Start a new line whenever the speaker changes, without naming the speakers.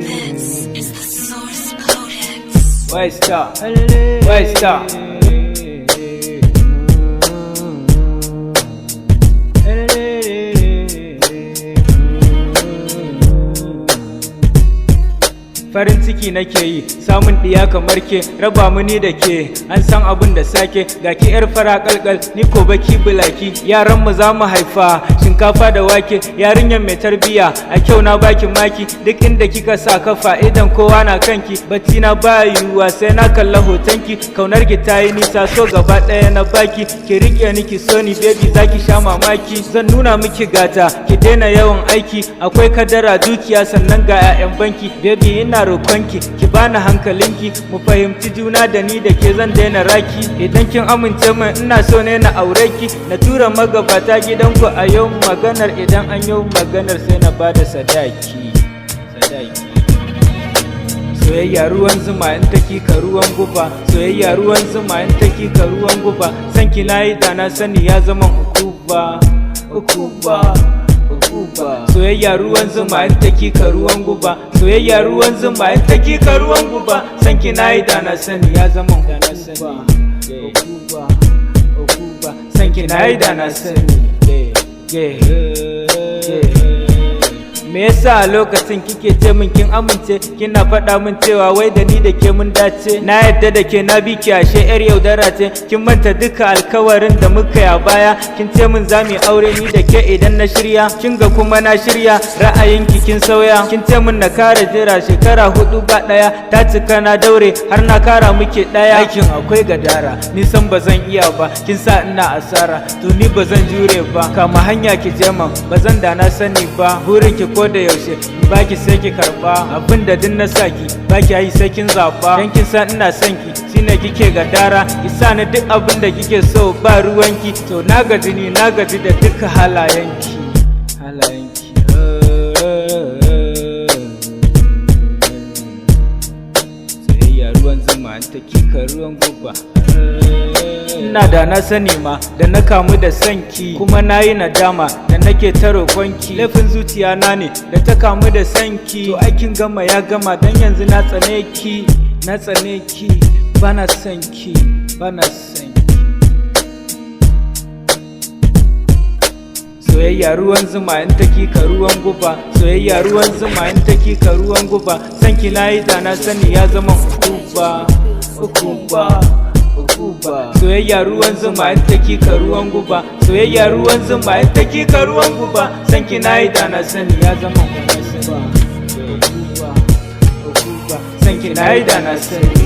This is the Source Codex.
Where's that? Farin ciki nake yi samun diya kamar ke, raba mu ni da ke an san abun da sake, ga ki yar fara kalkal ni ko baki bulaki, yaran mu za mu haifa shinkafa da wake, yarinyar mai tarbiya a kyau na baki maki, duk inda kika sa kafa idan kowa na kanki, bacci na ba yiwuwa sai na kalla hotonki, kaunar ki tayi nisa so gaba daya na baki, ki rike ni ki so ni baby zaki sha mamaki, zan nuna miki gata ki daina yawan aiki, akwai kadara dukiya sannan ga 'ya'yan banki, baby ina roƙonki ki bani hankalinki, mu fahimci juna da ni da ke zan daina raki, idan kin amince min ina so ne na aure ki, na tura magabata gidanku a yau maganar, idan an yau maganar sai na bada sadaki. Soyayya ruwan zuma in take ka ruwan guba, soyayya ruwan zuma in take ka ruwan guba, sanki nayi da na sani ya zama ukuba. Soyayya ruwan zuma in take ka ruwan guba, soyayya ruwan zuma in take ka ruwan guba, sanki nayi da na sani ya zama ukuba. Sanki nayi da na sani. Me yasa a lokacin kike ce min kin amince, kina faɗa min cewa wai da ni da ke mun dace, na yadda da ke na biki ashe yar yaudara ce, kin manta duka alkawarin da muka yi a baya, kin ce min za mu aure ni da ke idan na shirya, kin ga kuma na shirya ra'ayinki kin sauya, kin ce min na kara jira shekara 4 ba ɗaya, ta cika na daure har na kara muke ɗaya, aikin akwai gadara ni san ba zan iya ba, kin sa ina asara to ni ba zan jure ba, kama hanya ki je man ba zan da na sani ba, burin ki ko da yaushe baki sai ki karba, abinda din na saki baki yi sai kin zaba, dan kin san ina son ki shine kike gadara, isa ni duk abinda kike so ba ruwanki, to na gaji da duka halayenki. Soyayya ruwan zuma an take ka ruwan guba, ina da na sani ma da na kamu da sanki, kuma na yi nadama da nake ta roƙonki, laifin zuciya na ne da ta kamu da sanki, to aikin gama ya gama dan yanzu na tsane ki bana sanki. Soyayya ruwan zuma in take ka ruwan guba, soyayya ruwan zuma in take ka ruwan guba, sanki nayi da na sani ya zama ukuba. Soyayya ruwan zuma in take ka ruwan guba, soyayya ruwan zuma in take ka ruwan guba, sanki nayi da na sani ya zama ukuba. Sanki nayi da na sani.